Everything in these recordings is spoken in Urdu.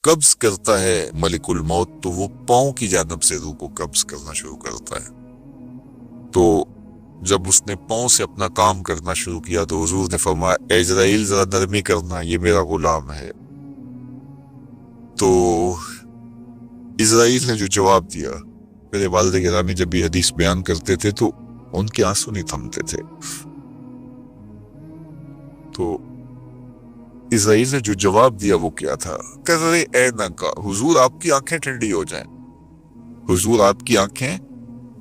قبض کرتا ہے ملک الموت تو وہ پاؤں کی جانب سے روح کو قبض کرنا شروع کرتا ہے۔ تو جب اس نے پاؤں سے اپنا کام کرنا شروع کیا تو حضور نے فرمایا اے عزرائیل ذرا نرمی کرنا، یہ میرا غلام ہے۔ تو عزرائیل نے جو جواب دیا، میرے والد گرامی جب یہ حدیث بیان کرتے تھے تو ان کے آنسو نہیں تھمتے تھے۔ تو عزرائیل نے جو جواب دیا وہ کیا تھا، کر رہے اے ننکا، حضور آپ کی آنکھیں ٹھنڈی ہو جائیں، حضور آپ کی آنکھیں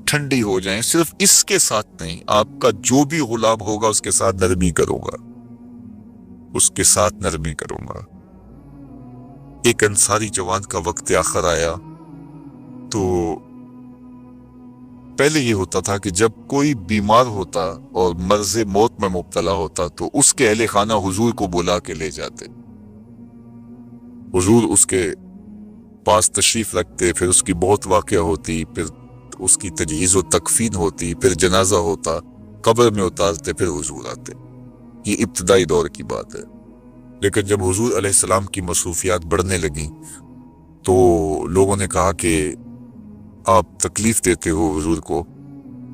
ٹھنڈی ہو جائیں، صرف اس کے ساتھ نہیں، آپ کا جو بھی غلام ہوگا اس کے ساتھ نرمی کروں گا، اس کے ساتھ نرمی کروں گا۔ ایک انصاری جوان کا وقت آخر آیا تو پہلے یہ ہوتا تھا کہ جب کوئی بیمار ہوتا اور مرض موت میں مبتلا ہوتا تو اس کے اہل خانہ حضور کو بلا کے لے جاتے، حضور اس کے پاس تشریف رکھتے، پھر اس کی بہت واقعہ ہوتی، پھر اس کی تجہیز و تکفین ہوتی، پھر جنازہ ہوتا، قبر میں اتارتے، پھر حضور آتے۔ یہ ابتدائی دور کی بات ہے۔ لیکن جب حضور علیہ السلام کی مصروفیات بڑھنے لگیں تو لوگوں نے کہا کہ آپ تکلیف دیتے ہو حضور کو۔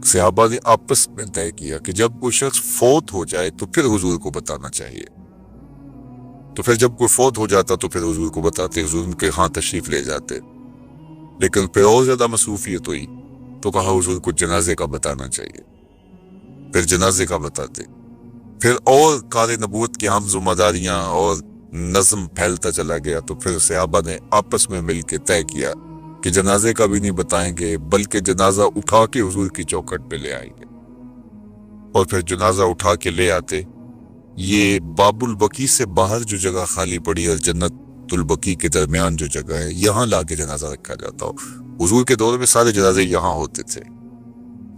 صحابہ نے آپس میں طے کیا کہ جب کوئی شخص فوت ہو جائے تو پھر حضور کو بتانا چاہیے۔ تو پھر جب کوئی فوت ہو جاتا تو پھر حضور کو بتاتے، حضور ان کے ہاں تشریف لے جاتے۔ لیکن پھر اور زیادہ مصروفیت ہوئی تو کہا حضور کو جنازے کا بتانا چاہیے، پھر جنازے کا بتاتے، پھر اور کار نبوت کی اہم ذمہ داریاں اور نظم پھیلتا چلا گیا تو پھر صحابہ نے آپس میں مل کے طے کیا کہ جنازے کا بھی نہیں بتائیں گے بلکہ جنازہ اٹھا کے حضور کی چوکھٹ پہ لے آئیں گے، اور پھر جنازہ اٹھا کے لے آتے۔ یہ باب البقیع سے باہر جو جگہ خالی پڑی ہے، جنت البقیع کے درمیان جو جگہ ہے، یہاں لا کے جنازہ رکھا جاتا ہو۔ حضور کے دور میں سارے جنازے یہاں ہوتے تھے،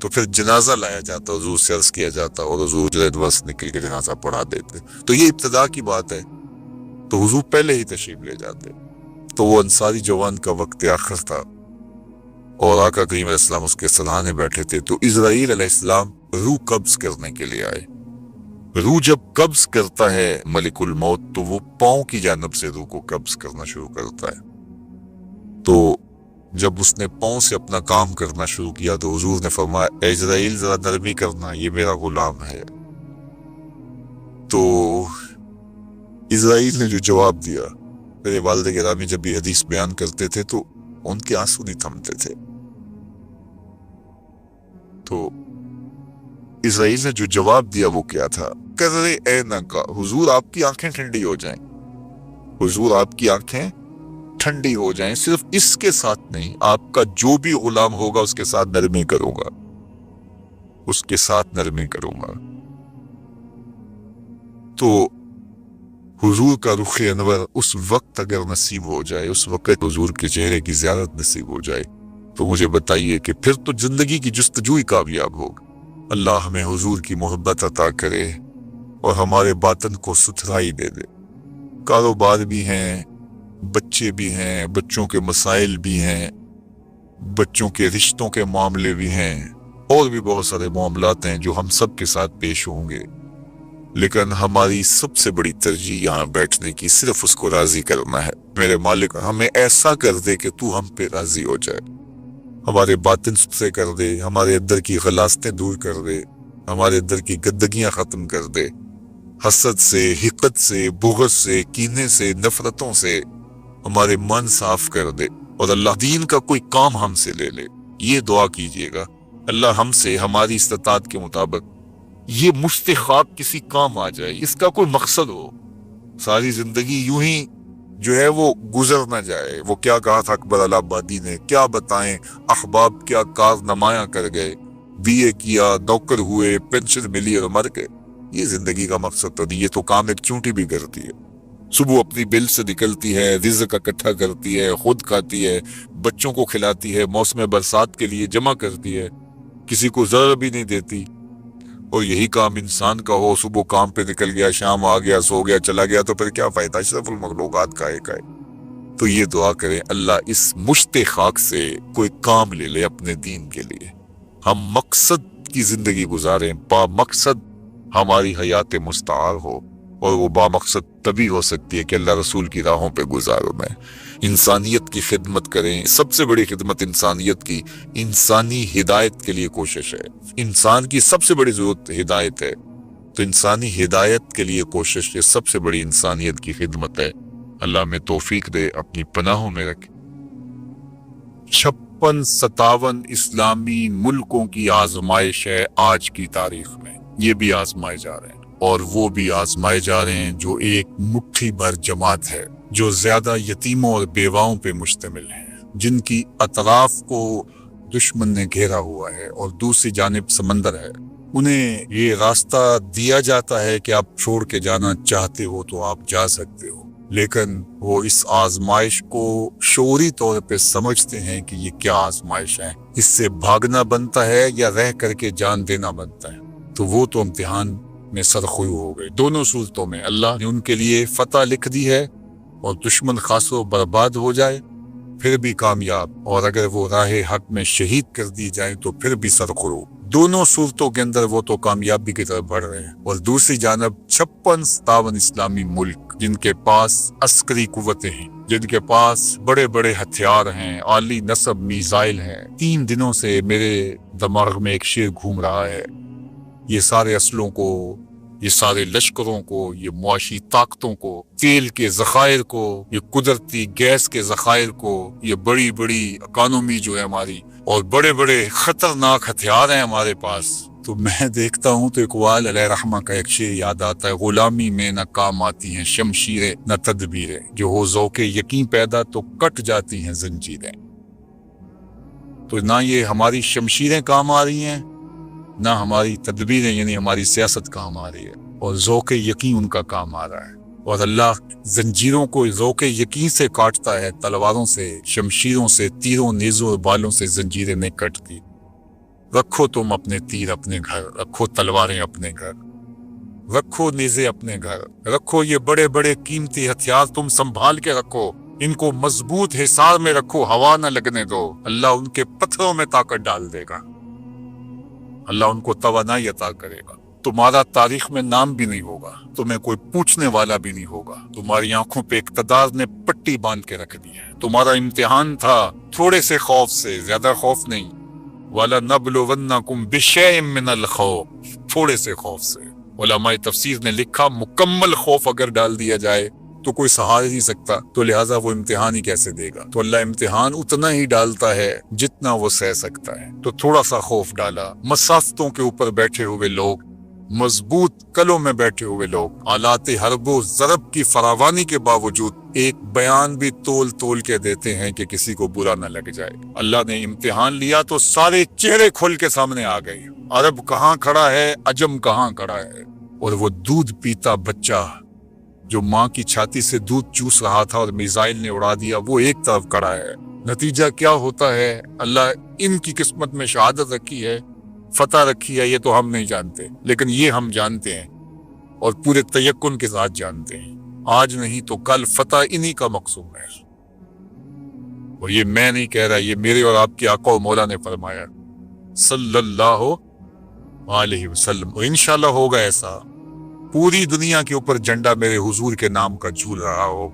تو پھر جنازہ لایا جاتا، حضور سے عرض کیا جاتا اور حضور جلد نکل کے جنازہ پڑھا دیتے۔ تو یہ ابتدا کی بات ہے، تو حضور پہلے ہی تشریف لے جاتے۔ تو وہ انصاری جوان کا وقت آخر تھا اور آقا کریم علیہ السلام اس کے سرانے بیٹھے تھے، تو عزرائیل علیہ السلام روح قبض کرنے کے لیے آئے۔ روح جب قبض کرتا ہے ملک الموت تو وہ پاؤں کی جانب سے روح کو قبض کرنا شروع کرتا ہے۔ تو جب اس نے پاؤں سے اپنا کام کرنا شروع کیا تو حضور نے فرمایا اے عزرائیل ذرا نرمی کرنا، یہ میرا غلام ہے۔ تو عزرائیل نے جو جواب دیا، میرے والد گرامی جب یہ حدیث بیان کرتے تھے تو ان کے آنسو نہیں تھمتے تھے۔ تو عزرائیل نے جو جواب دیا وہ کیا تھا، کر رہے اے ننکا، حضور آپ کی آنکھیں ٹھنڈی ہو جائیں، حضور آپ کی آنکھیں ٹھنڈی ہو جائیں، صرف اس کے ساتھ نہیں، آپ کا جو بھی غلام ہوگا اس کے ساتھ نرمی کروں گا، اس کے ساتھ نرمی کروں گا۔ تو حضور کا رخ انور اس وقت اگر نصیب ہو جائے، اس وقت حضور کے چہرے کی زیارت نصیب ہو جائے تو مجھے بتائیے کہ پھر تو زندگی کی جستجو ہی کامیاب ہوگی۔ اللہ ہمیں حضور کی محبت عطا کرے اور ہمارے باطن کو ستھرائی دے دے۔ کاروبار بھی ہیں، بچے بھی ہیں، بچوں کے مسائل بھی ہیں، بچوں کے رشتوں کے معاملے بھی ہیں، اور بھی بہت سارے معاملات ہیں جو ہم سب کے ساتھ پیش ہوں گے، لیکن ہماری سب سے بڑی ترجیح یہاں بیٹھنے کی صرف اس کو راضی کرنا ہے۔ میرے مالک ہمیں ایسا کر دے کہ تو ہم پہ راضی ہو جائے، ہمارے باطن ستھرے کر دے، ہمارے اندر کی غلاستیں دور کر دے، ہمارے اندر کی گندگیاں ختم کر دے، حسد سے، حقد سے، بغض سے، کینے سے، نفرتوں سے ہمارے من صاف کر دے، اور اللہ دین کا کوئی کام ہم سے لے لے۔ یہ دعا کیجئے گا، اللہ ہم سے ہماری استطاعت کے مطابق یہ مشت خاک کسی کام آ جائے، اس کا کوئی مقصد ہو، ساری زندگی یوں ہی جو ہے وہ گزر نہ جائے۔ وہ کیا کہا تھا اکبر الہ آبادی نے، کیا بتائیں احباب کیا کار نمایاں کر گئے، بی اے کیا، نوکر ہوئے، پینشن ملی اور مر گئے۔ یہ زندگی کا مقصد تو نہیں، یہ تو کام ایک چونٹی بھی کرتی ہے۔ صبح اپنی بل سے نکلتی ہے، رزق اکٹھا کرتی ہے، خود کھاتی ہے، بچوں کو کھلاتی ہے، موسم برسات کے لیے جمع کرتی ہے، کسی کو ضرر بھی نہیں دیتی۔ اور یہی کام انسان کا ہو، صبح کام پہ نکل گیا، شام آ گیا، سو گیا، چلا گیا، تو پھر کیا فائدہ؟ اشرف المخلوقات کا ایک ہے۔ تو یہ دعا کریں اللہ اس مشت خاک سے کوئی کام لے لے اپنے دین کے لیے، ہم مقصد کی زندگی گزاریں، با مقصد ہماری حیات مستعار ہو، اور وہ بامقصد تبھی ہو سکتی ہے کہ اللہ رسول کی راہوں پہ گزارو میں انسانیت کی خدمت کریں. سب سے بڑی خدمت انسانیت کی انسانی ہدایت کے لیے کوشش ہے. انسان کی سب سے بڑی ضرورت ہدایت ہے، تو انسانی ہدایت کے لیے کوشش یہ سب سے بڑی انسانیت کی خدمت ہے. اللہ میں توفیق دے، اپنی پناہوں میں رکھے. 56-57 اسلامی ملکوں کی آزمائش ہے آج کی تاریخ میں. یہ بھی آزمائے جا رہے ہیں اور وہ بھی آزمائے جا رہے ہیں جو ایک مٹھی بھر جماعت ہے، جو زیادہ یتیموں اور بیواؤں پہ مشتمل ہیں، جن کی اطراف کو دشمن نے گھیرا ہوا ہے اور دوسری جانب سمندر ہے. انہیں یہ راستہ دیا جاتا ہے کہ آپ چھوڑ کے جانا چاہتے ہو تو آپ جا سکتے ہو، لیکن وہ اس آزمائش کو شعوری طور پہ سمجھتے ہیں کہ یہ کیا آزمائش ہے، اس سے بھاگنا بنتا ہے یا رہ کر کے جان دینا بنتا ہے. تو وہ تو امتحان میں سرخرو ہو گئے. دونوں صورتوں میں اللہ نے ان کے لیے فتح لکھ دی ہے، اور دشمن خاص و برباد ہو جائے پھر بھی کامیاب، اور اگر وہ راہ حق میں شہید کر دی جائے تو پھر بھی سرخرو. دونوں صورتوں کے اندر وہ تو کامیابی کی طرف بڑھ رہے ہیں. اور دوسری جانب 56-57 اسلامی ملک جن کے پاس عسکری قوتیں ہیں، جن کے پاس بڑے بڑے ہتھیار ہیں، عالی نصب میزائل ہیں. 3 دنوں سے میرے دماغ میں ایک شعر گھوم رہا ہے، یہ سارے اسلحوں کو، یہ سارے لشکروں کو، یہ معاشی طاقتوں کو، تیل کے ذخائر کو، یہ قدرتی گیس کے ذخائر کو، یہ بڑی بڑی اکانومی جو ہے ہماری، اور بڑے بڑے خطرناک ہتھیار ہیں ہمارے پاس. تو میں دیکھتا ہوں تو اقبال علیہ رحمہ کا ایک شعر یاد آتا ہے، غلامی میں نہ کام آتی ہیں شمشیریں نہ تدبیریں، جو ہو ذوق یقین پیدا تو کٹ جاتی ہیں زنجیریں. تو نہ یہ ہماری شمشیریں کام آ رہی ہیں، نہ ہماری تدبیریں یعنی ہماری سیاست کام آ رہی ہے، اور ذوق یقین ان کا کام آ رہا ہے. اور اللہ زنجیروں کو ذوق یقین سے کاٹتا ہے، تلواروں سے، شمشیروں سے، تیروں نیزوں اور بالوں سے زنجیریں نہیں کٹتی. رکھو تم اپنے تیر اپنے گھر، رکھو تلواریں اپنے گھر، رکھو نیزے اپنے گھر، رکھو یہ بڑے بڑے قیمتی ہتھیار تم سنبھال کے رکھو، ان کو مضبوط حصار میں رکھو، ہوا نہ لگنے دو. اللہ ان کے پتھروں میں طاقت ڈال دے گا، اللہ ان کو توانائی عطا کرے گا. تمہارا تاریخ میں نام بھی نہیں ہوگا، تمہیں کوئی پوچھنے والا بھی نہیں ہوگا. تمہاری آنکھوں پہ اقتدار نے پٹی باندھ کے رکھ دی ہے. تمہارا امتحان تھا تھوڑے سے خوف سے، زیادہ خوف نہیں. وَلَنَبْلُوَنَّكُمْ بِشَيْءٍ مِّنَ الْخَوْفِ، تھوڑے سے خوف سے. علماء تفسیر نے لکھا مکمل خوف اگر ڈال دیا جائے تو کوئی سہار نہیں سکتا، تو لہٰذا وہ امتحان ہی کیسے دے گا. تو اللہ امتحان اتنا ہی ڈالتا ہے جتنا وہ سہ سکتا ہے. تو تھوڑا سا خوف ڈالا. مسافتوں کے اوپر بیٹھے ہوئے لوگ، مضبوط قلعوں میں بیٹھے ہوئے لوگ، آلات حرب و ضرب کی فراوانی کے باوجود ایک بیان بھی تول تول کے دیتے ہیں کہ کسی کو برا نہ لگ جائے. اللہ نے امتحان لیا تو سارے چہرے کھل کے سامنے آ گئے. عرب کہاں کھڑا ہے، عجم کہاں کھڑا ہے. اور وہ دودھ پیتا بچہ جو ماں کی چھاتی سے دودھ چوس رہا تھا اور میزائل نے اڑا دیا، وہ ایک طرف کھڑا ہے. نتیجہ کیا ہوتا ہے، اللہ ان کی قسمت میں شہادت رکھی ہے، فتح رکھی ہے، یہ تو ہم نہیں جانتے، لیکن یہ ہم جانتے ہیں اور پورے تیقن کے ساتھ جانتے ہیں. آج نہیں تو کل فتح انہی کا مقصود ہے. اور یہ میں نہیں کہہ رہا، یہ میرے اور آپ کے آقا و مولا نے فرمایا صلی اللہ علیہ وسلم. اور انشاءاللہ ہوگا ایسا، پوری دنیا کے اوپر جھنڈا میرے حضور کے نام کا جھول رہا ہو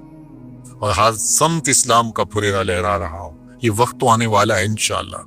اور ہر سمت اسلام کا پھریرا لہرا رہا ہو. یہ وقت تو آنے والا ہے انشاءاللہ.